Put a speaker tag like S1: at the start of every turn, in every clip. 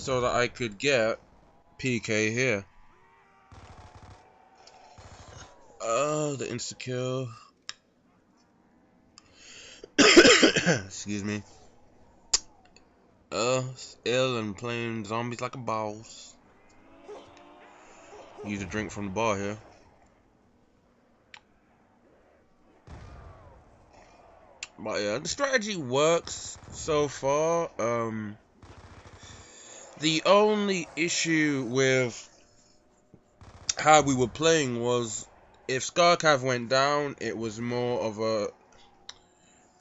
S1: so that I could get PK here. The insta-kill. Excuse me. Ill and playing zombies like a boss. Use a drink from the bar here. But yeah, the strategy works so far. The only issue with how we were playing was if Scarcav went down, it was more of a...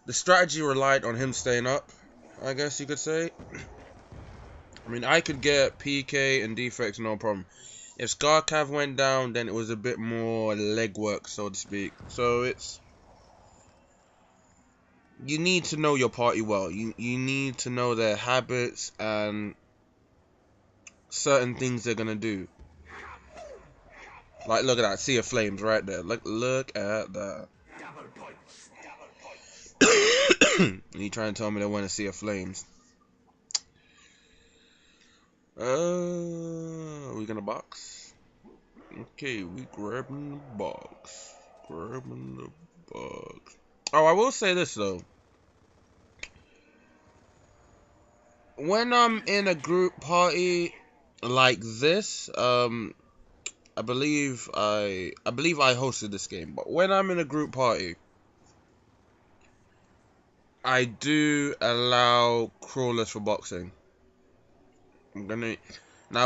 S1: The strategy relied on him staying up, I guess you could say. I mean, I could get PK and defects, no problem. If Scarcav went down, then it was a bit more legwork, so to speak. So it's... You need to know your party well. You need to know their habits and certain things they're gonna do. Like, look at that. Sea of Flames right there. Look at that. And you trying to tell me they want to see a Flames? We gonna box? Okay, we grabbing the box. Grabbing the box. Oh, I will say this though. When I'm in a group party like this, I believe I hosted this game, but when I'm in a group party, I do allow crawlers for boxing. I'm gonna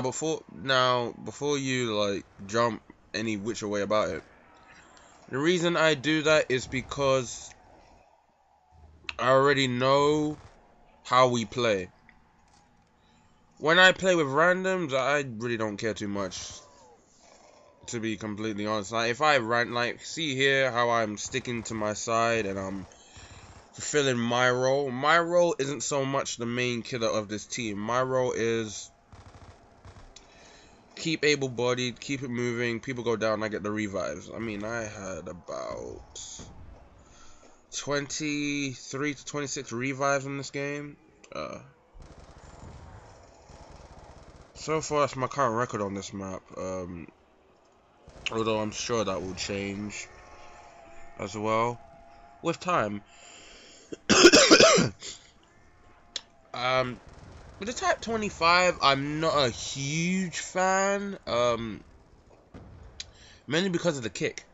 S1: before you like jump any which way about it. The reason I do that is because I already know how we play. When I play with randoms, I really don't care too much, to be completely honest. Like if I see here how I'm sticking to my side and I'm fulfilling my role. My role isn't so much the main killer of this team. My role is keep able-bodied, keep it moving. People go down, I get the revives. I mean, I had about 23 to 26 revives in this game. So far, that's my current record on this map. Although I'm sure that will change as well with time. With the Type 25, I'm not a huge fan, mainly because of the kick.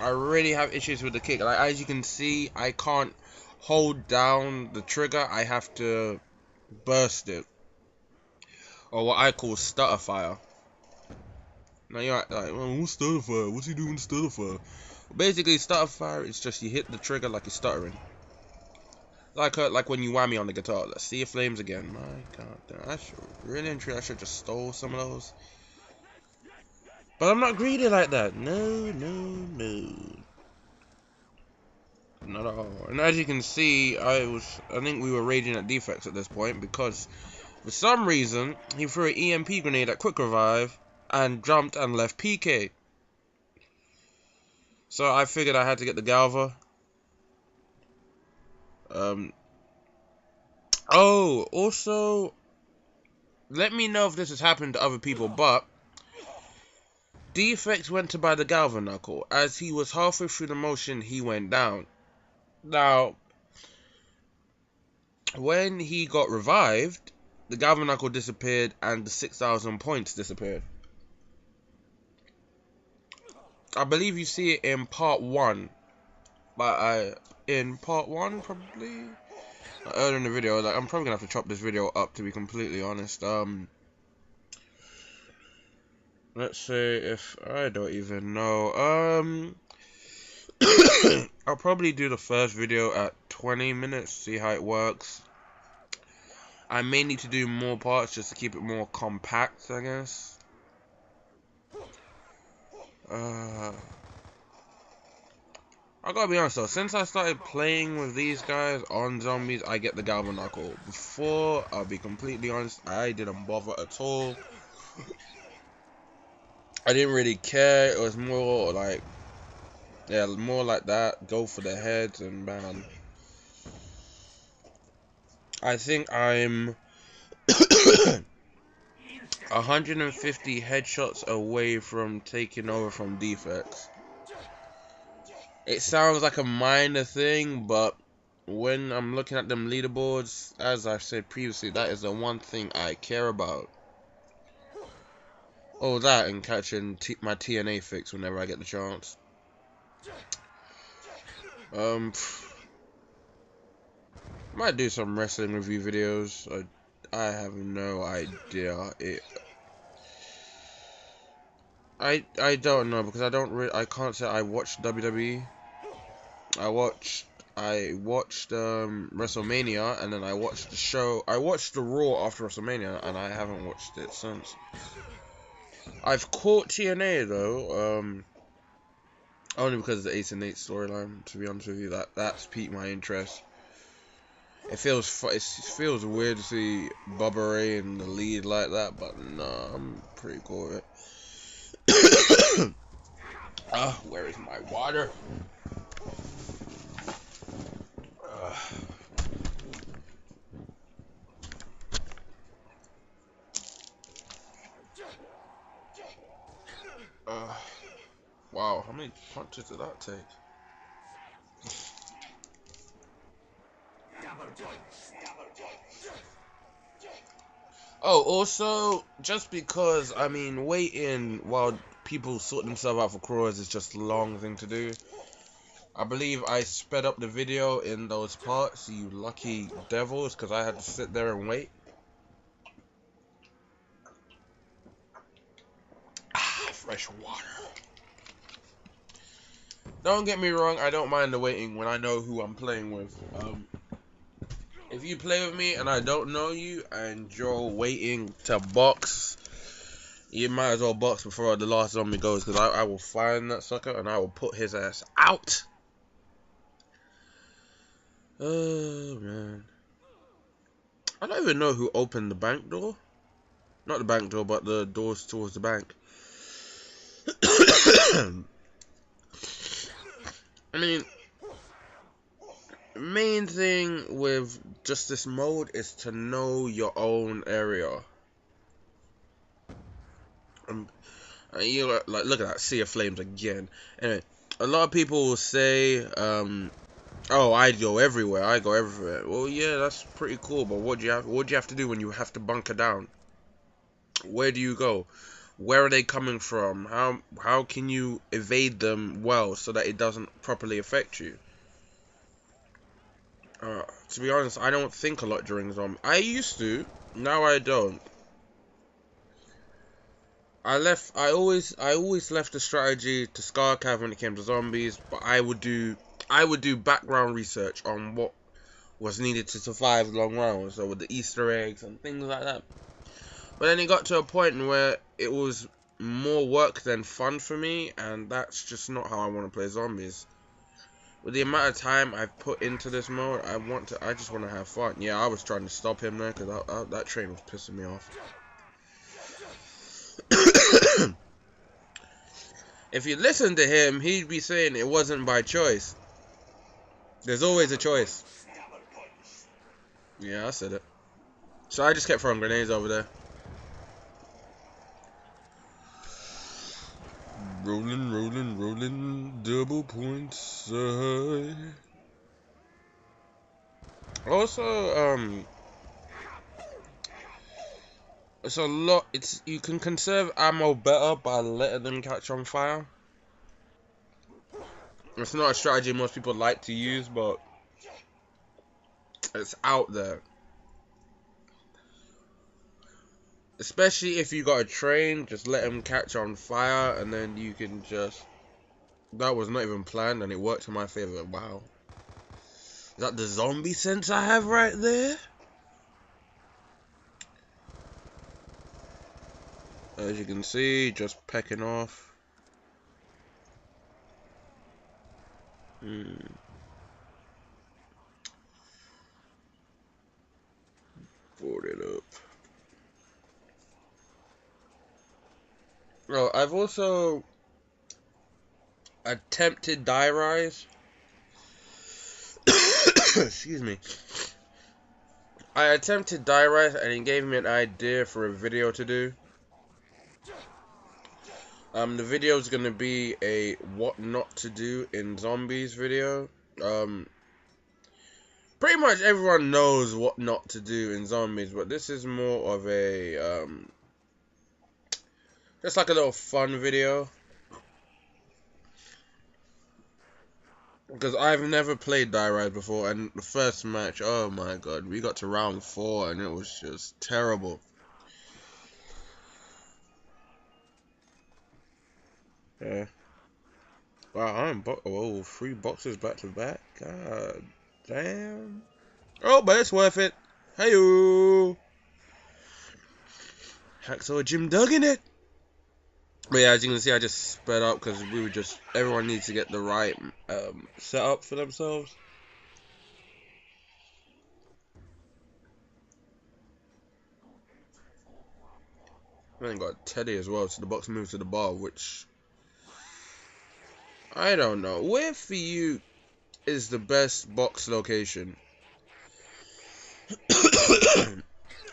S1: I really have issues with the kick. Like, as you can see, I can't hold down the trigger. I have to burst it, or what I call stutter fire. Now you're like, well, what's stutter fire? What's he doing stutter fire? Basically, stutter fire is just you hit the trigger like you're stuttering. Like when you whammy on the guitar. Let's see your flames again. My god, I should just stole some of those. But I'm not greedy like that. No. Not at all. And as you can see, I think we were raging at defects at this point because for some reason he threw an EMP grenade at quick revive and jumped and left PK. So I figured I had to get the Galva. Oh, also, let me know if this has happened to other people, but Defect went to buy the Galva Knuckle. As he was halfway through the motion, he went down. Now, when he got revived, the Galva Knuckle disappeared and the 6,000 points disappeared. I believe you see it in part 1. But in part 1, probably earlier in the video. Like, I'm probably gonna have to chop this video up, to be completely honest. Let's say if I don't even know. I'll probably do the first video at 20 minutes, see how it works. I may need to do more parts just to keep it more compact, I guess. I gotta be honest though, since I started playing with these guys on zombies, I get the Galva Knuckle. Before, I'll be completely honest, I didn't bother at all. I didn't really care. It was more like, yeah, more like that. Go for the heads and bam. I think I'm 150 headshots away from taking over from defects. It sounds like a minor thing, but when I'm looking at them leaderboards, as I've said previously, that is the one thing I care about. Oh, that and catching my TNA fix whenever I get the chance. Might do some wrestling review videos. I have no idea. I don't know, because I can't say I watched WWE. I watched WrestleMania, and then I watched the show. I watched the Raw after WrestleMania, and I haven't watched it since. I've caught TNA though, only because of the Ace and Nate storyline. To be honest with you, that's piqued my interest. It feels weird to see Bubba Ray in the lead like that, but nah, I'm pretty cool with it. Where is my water? Wow, how many punches did that take? Oh, also, just because, I mean, waiting while people sort themselves out for crawlers is just a long thing to do. I believe I sped up the video in those parts, you lucky devils, because I had to sit there and wait. Fresh water. Don't get me wrong, I don't mind the waiting when I know who I'm playing with. If you play with me and I don't know you and you're waiting to box, you might as well box before the last zombie goes, because I will find that sucker and I will put his ass out. Oh man, I don't even know who opened the bank door. Not the bank door, but the doors towards the bank. I mean, main thing with just this mode is to know your own area. You like, look at that Sea of Flames again. Anyway, a lot of people will say, "Oh, I go everywhere. I go everywhere." Well, yeah, that's pretty cool. But what do you have to do when you have to bunker down? Where do you go? Where are they coming from? How can you evade them well so that it doesn't properly affect you? To be honest, I don't think a lot during zombie. I used to. Now I don't. I always left the strategy to Scarcav when it came to zombies, but I would do background research on what was needed to survive long rounds, so with the Easter eggs and things like that. But then it got to a point where it was more work than fun for me, and that's just not how I want to play zombies. With the amount of time I've put into this mode, I just want to have fun. Yeah, I was trying to stop him there because that train was pissing me off. If you listen to him, he'd be saying it wasn't by choice. There's always a choice. Yeah, I said it. So I just kept throwing grenades over there. Rolling, double points. Also, you can conserve ammo better by letting them catch on fire. It's not a strategy most people like to use, but it's out there. Especially if you got a train, just let them catch on fire, and then you can just... That was not even planned, and it worked in my favor. Wow. Is that the zombie sense I have right there? As you can see, just pecking off. Board it up. Well, I've also attempted Die Rise. Excuse me. I attempted Die Rise and it gave me an idea for a video to do. The video is gonna be a what not to do in zombies video. Pretty much everyone knows what not to do in zombies, but this is more of a just like a little fun video. Because I've never played Die Rise before, and the first match, oh my god, we got to round 4 and it was just terrible. Yeah. Wow, oh, 3 boxes back to back. God damn. Oh, but it's worth it. Hey-oo. Hacksaw Jim Duggan in it. But yeah, as you can see, I just sped up because everyone needs to get the right setup for themselves. And then got Teddy as well, so the box moves to the bar, which I don't know. Where for you is the best box location?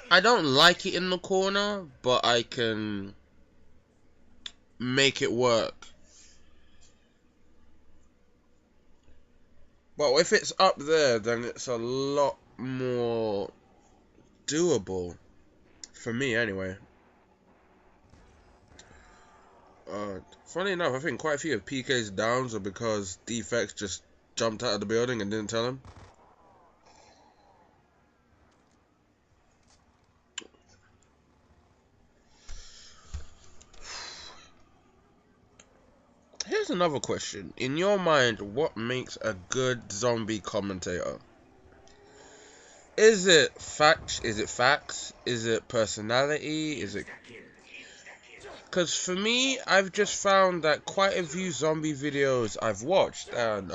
S1: I don't like it in the corner, but I can make it work. But if it's up there, then it's a lot more doable. For me, anyway. Funny enough, I think quite a few of PK's downs are because Defects just jumped out of the building and didn't tell him. Here's another question. In your mind, what makes a good zombie commentator? Is it facts? Is it facts? Is it personality? Is it... Because for me, I've just found that quite a few zombie videos I've watched, and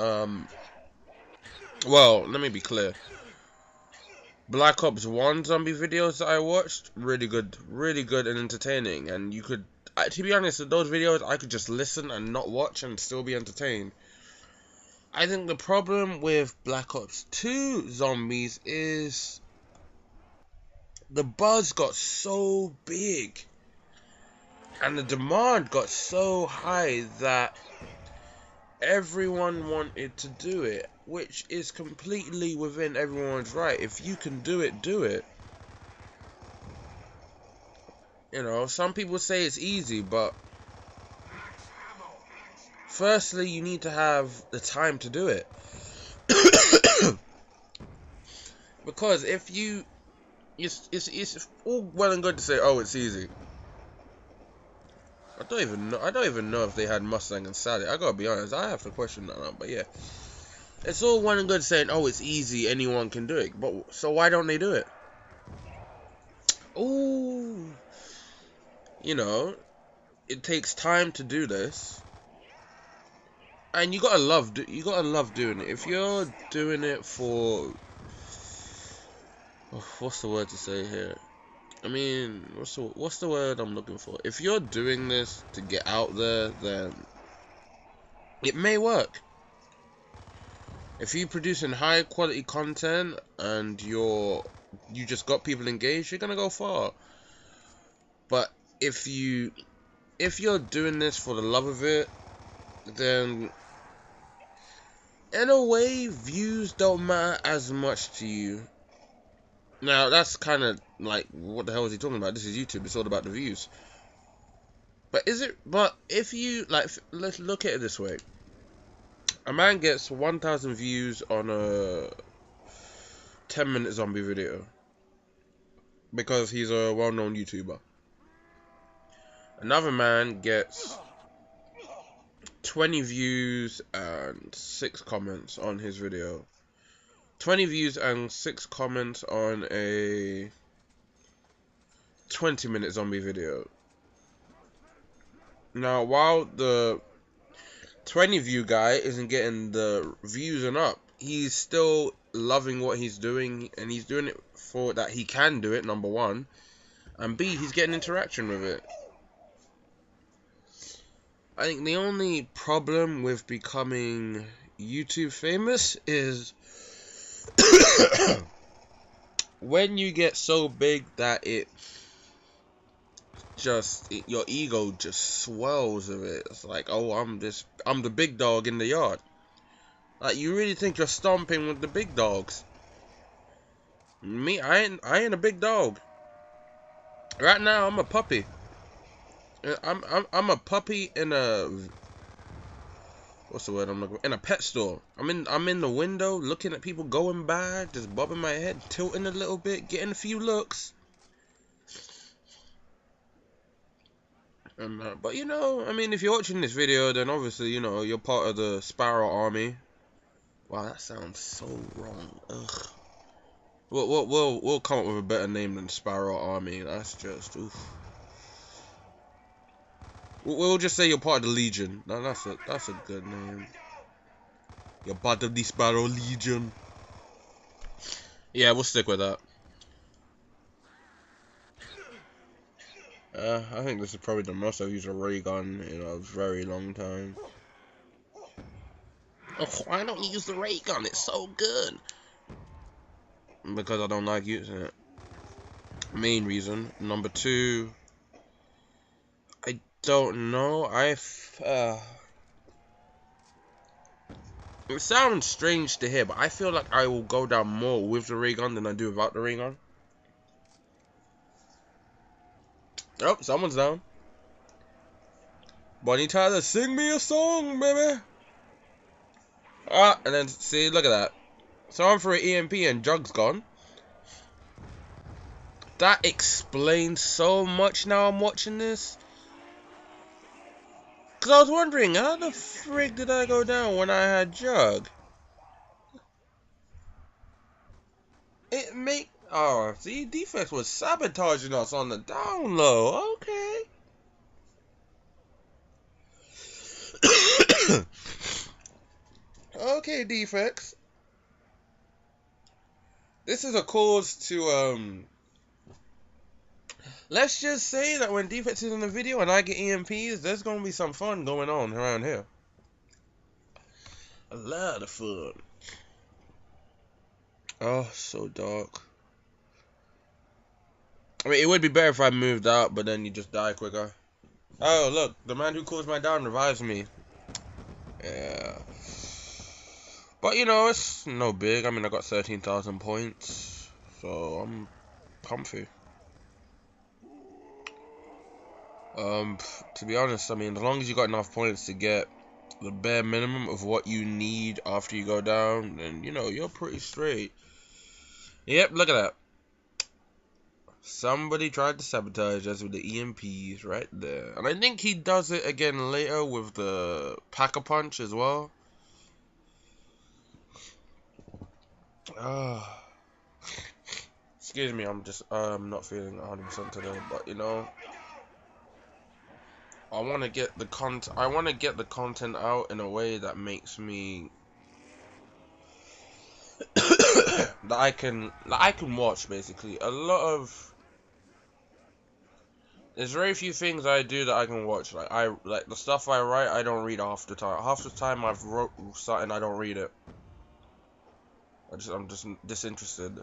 S1: well, let me be clear. Black Ops 1 zombie videos that I watched, really good and entertaining, and you could, to be honest, with those videos, I could just listen and not watch and still be entertained. I think the problem with Black Ops 2 zombies is the buzz got so big and the demand got so high that everyone wanted to do it, which is completely within everyone's right. If you can do it, do it. You know, some people say it's easy, but firstly, you need to have the time to do it. Because if you... It's all well and good to say, oh, it's easy. I don't even know if they had Mustang and Sally. I gotta be honest, I have to question that now, but yeah. It's all well and good saying, oh, it's easy, anyone can do it. But so why don't they do it? Ooh. You know, it takes time to do this. And you gotta love doing it. If you're doing it for... Oh, what's the word to say here? I mean, what's the word I'm looking for? If you're doing this to get out there, then it may work. If you're producing high quality content and you just got people engaged, you're gonna go far. But if you're doing this for the love of it, then in a way, views don't matter as much to you. Now, that's kind of like, what the hell is he talking about? This is YouTube. It's all about the views. But if you, like, let's look at it this way. A man gets 1,000 views on a 10-minute zombie video because he's a well-known YouTuber. Another man gets 20 views and 6 comments on his video. 20 views and 6 comments on a 20-minute zombie video. Now, while the 20 view guy isn't getting the views and up, he's still loving what he's doing, and he's doing it for that he can do it, number one, and B, he's getting interaction with it. I think the only problem with becoming YouTube famous is when you get so big that your ego just swells of it. It's like, oh, I'm the big dog in the yard. Like, you really think you're stomping with the big dogs? Me, I ain't a big dog. Right now, I'm a puppy. I'm a puppy in a, what's the word I'm looking for? In a pet store. I'm in the window looking at people going by, just bobbing my head, tilting a little bit, getting a few looks. But you know, I mean, if you're watching this video, then obviously, you know, you're part of the Sparrow Army. Wow, that sounds so wrong. Ugh. We'll come up with a better name than Sparrow Army. That's just oof. We'll just say you're part of the Legion. No, that's a good name. You're part of the Sparrow Legion. Yeah, we'll stick with that. I think this is probably the most I've used a ray gun in a very long time. Oh, why don't you use the ray gun? It's so good. Because I don't like using it. Main reason. Number two, I don't know. It sounds strange to hear, but I feel like I will go down more with the ray gun than I do without the ray gun. Oh, someone's down. Bonnie Tyler, sing me a song, baby. Ah, and then see, look at that. So I'm for an EMP and Jug's gone. That explains so much now I'm watching this. Because I was wondering, how the frick did I go down when I had Jug? Oh, see, Defects was sabotaging us on the down low. Okay. Okay, Defects. This is a cause to, let's just say that when Defects is in the video and I get EMPs, there's gonna be some fun going on around here. A lot of fun. Oh, so dark. I mean, it would be better if I moved out, but then you just die quicker. Oh, look, the man who caused my down revives me. Yeah. But, you know, it's no big. I mean, I got 13,000 points, so I'm comfy. To be honest, I mean, as long as you got enough points to get the bare minimum of what you need after you go down, then, you know, you're pretty straight. Yep, look at that. Somebody tried to sabotage us with the EMPs right there. And I think he does it again later with the Pack-a-Punch as well. Excuse me, I'm just not feeling 100% today, but you know, I want to get the content out in a way that makes me that I can watch. Basically, there's very few things I do that I can watch. Like the stuff I write, I don't read half the time. Half the time I've wrote something, I don't read it. I'm just disinterested.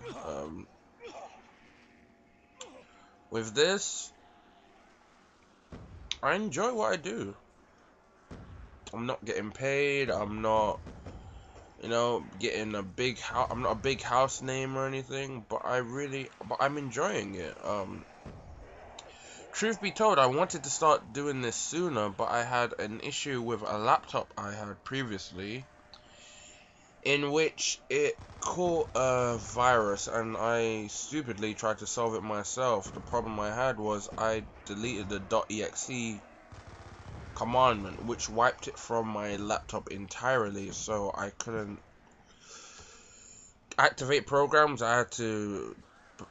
S1: With this, I enjoy what I do. I'm not getting paid. I'm not, you know, getting a big house. I'm not a big house name or anything. But I'm enjoying it. Truth be told, I wanted to start doing this sooner, but I had an issue with a laptop I had previously, in which it caught a virus, and I stupidly tried to solve it myself. The problem I had was I deleted the .exe commandment, which wiped it from my laptop entirely, so I couldn't activate programs. I had to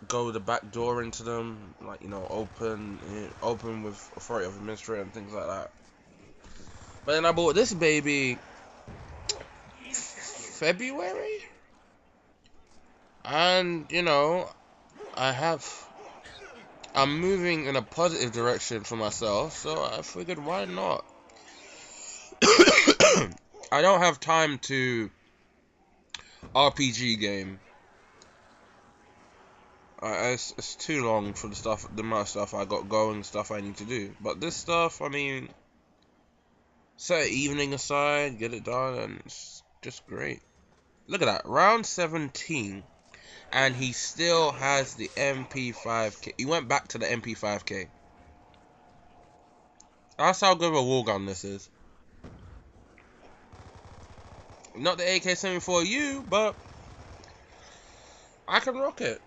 S1: go the back door into them, like, you know, open with authority of administrator and things like that. But then I bought this baby February, and you know, I'm moving in a positive direction for myself, so I figured, why not? I don't have time to RPG game. It's too long for the amount of stuff I got going, stuff I need to do. But this stuff, I mean, set an evening aside, get it done, and it's just great. Look at that, round 17, and he still has the MP5K. He went back to the MP5K. That's how good of a wall gun this is. Not the AK-74U, but I can rock it.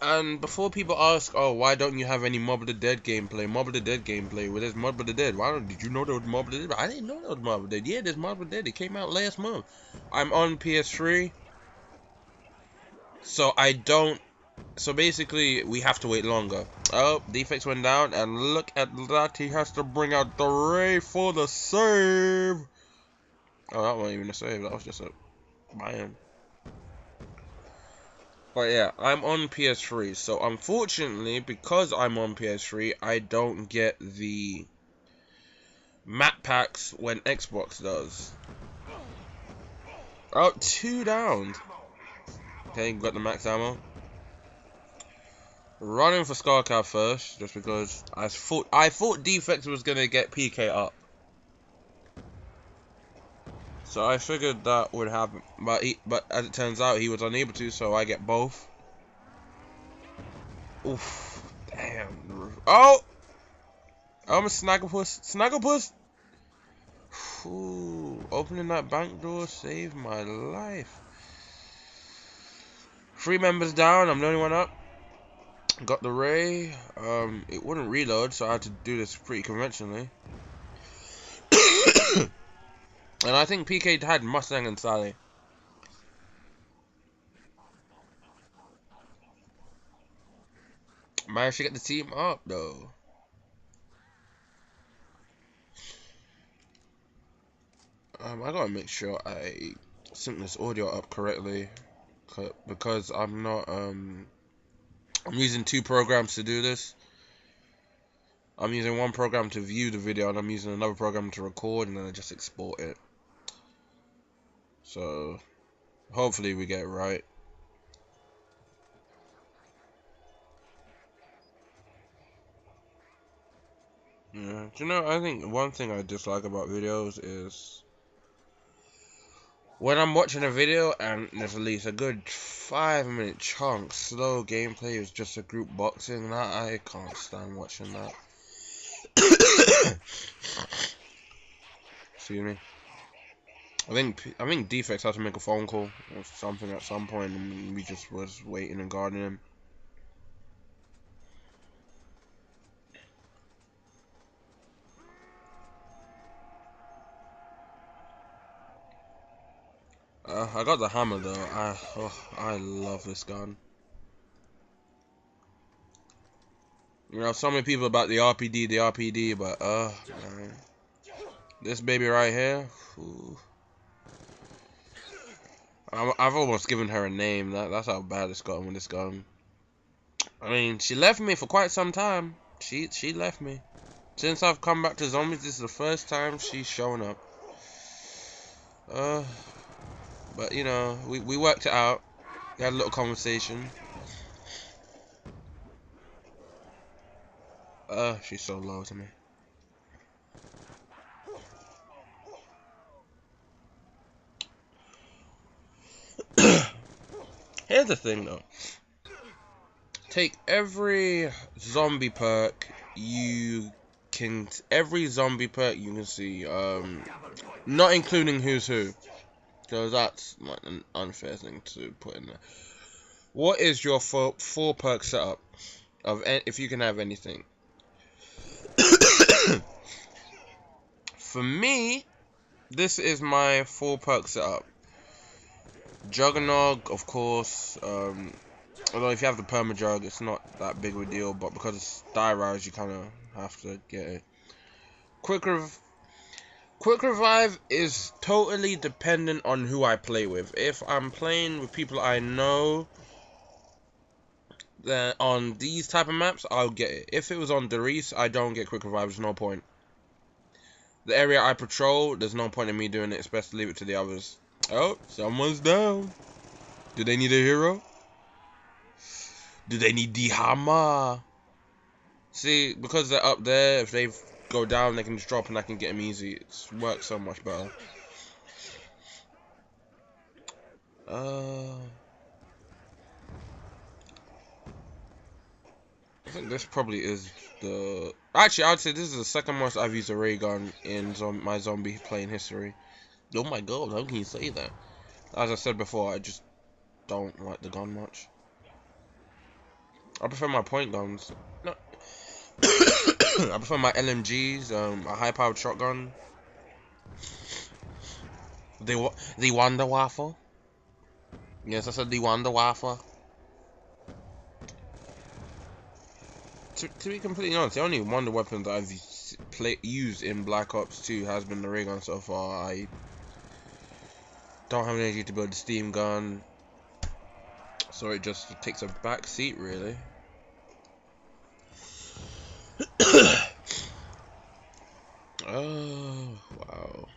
S1: And before people ask, oh, why don't you have any Mob of the Dead gameplay? Mob of the Dead gameplay. Well, there's Mob of the Dead. Did you know there was Mob of the Dead? I didn't know there was Mob of the Dead. Yeah, there's Mob of the Dead. It came out last month. I'm on PS3. So I don't. So basically, we have to wait longer. Oh, defects went down. And look at that. He has to bring out the Ray for the save. Oh, that wasn't even a save. That was just a buy-in. But yeah, I'm on PS3, so unfortunately, because I'm on PS3, I don't get the map packs when Xbox does. Oh, 2 down. Okay, got the max ammo. Running for Scarcab first, just because I thought Defects was gonna get PK up. So I figured that would happen, but as it turns out, he was unable to, so I get both. Oof, damn. Oh, I'm a Snagglepuss. Snagglepuss. Ooh, opening that bank door saved my life. 3 members down. I'm the only one up. Got the Ray. It wouldn't reload, so I had to do this pretty conventionally. And I think PK had Mustang and Sally. Managed to get the team up though. I gotta make sure I sync this audio up correctly, because I'm not I'm using 2 programs to do this. I'm using one program to view the video, and I'm using another program to record, and then I just export it. So hopefully we get it right. Yeah, do you know, I think one thing I dislike about videos is when I'm watching a video and there's at least a good 5-minute chunk slow gameplay is just a group boxing. That I can't stand watching that. Excuse me. I think Defects had to make a phone call or something at some point, and we just was waiting and guarding him. I got the hammer though. I love this gun. You know, so many people about the RPD, but man. This baby right here. Ooh. I've almost given her a name. That's how bad it's gotten with this gun. I mean, she left me for quite some time. She left me. Since I've come back to zombies, this is the first time she's shown up. But you know, we worked it out. We had a little conversation. She's so low to me. Here's the thing though. Take every zombie perk you can see, not including who's who, because that's like an unfair thing to put in there. What is your 4 perk setup of if you can have anything? For me, this is my 4 perk setup. Juggernog, of course. Although if you have the perma-jug, it's not that big of a deal, but because it's die-rise, you kind of have to get it. Quick revive is totally dependent on who I play with. If I'm playing with people I know, then on these type of maps, I'll get it. If it was on Darius, I don't get quick revive. There's no point. The area I patrol, there's no point in me doing it. It's best to leave it to the others. Oh, someone's down. Do they need a hero? Do they need the hammer? See, because they're up there, if they go down, they can just drop and I can get them easy. It works so much better. I think this probably is the... Actually, I would say this is the second most I've used a ray gun in my zombie playing history. Oh my god, how can you say that? As I said before, I just don't like the gun much. I prefer my point guns. No. I prefer my LMGs, a high-powered shotgun. The Wonder Waffle. Yes, I said the Wonder Waffle. To be completely honest, the only Wonder weapon that I've used in Black Ops 2 has been the ray gun so far. I don't have energy to build the steam gun, so it just takes a back seat, really. Oh wow!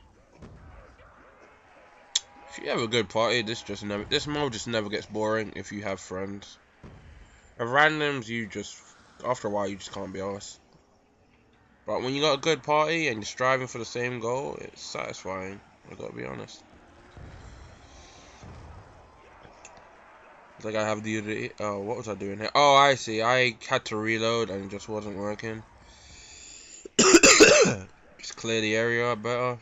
S1: If you have a good party, this mode just never gets boring if you have friends. Of randoms, after a while you just can't be arsed. But when you got a good party and you're striving for the same goal, it's satisfying. I gotta be honest. Like I have oh, what was I doing here? Oh, I see. I had to reload and it just wasn't working. Just clear the area better.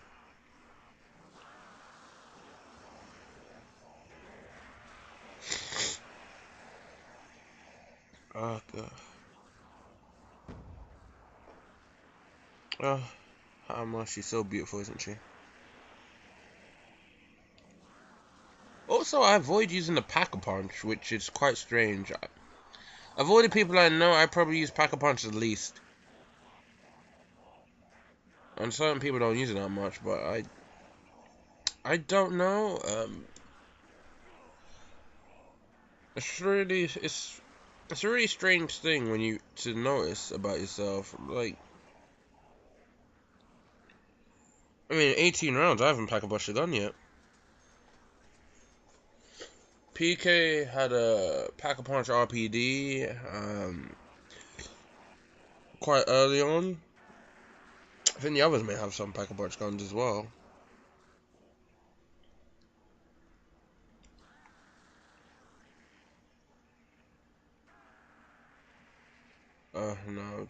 S1: Oh god. Oh, how much she's so beautiful, isn't she? Also, I avoid using the Pack-a-Punch, which is quite strange. Of all the people I know, I probably use Pack-a-Punch the least. And certain people don't use it that much, but I don't know. It's a really strange thing when to notice about yourself. Like, I mean, 18 rounds. I haven't Pack-a-Punched a gun yet. PK had a Pack-a-Punch RPD quite early on. I think the others may have some Pack-a-Punch guns as well. No.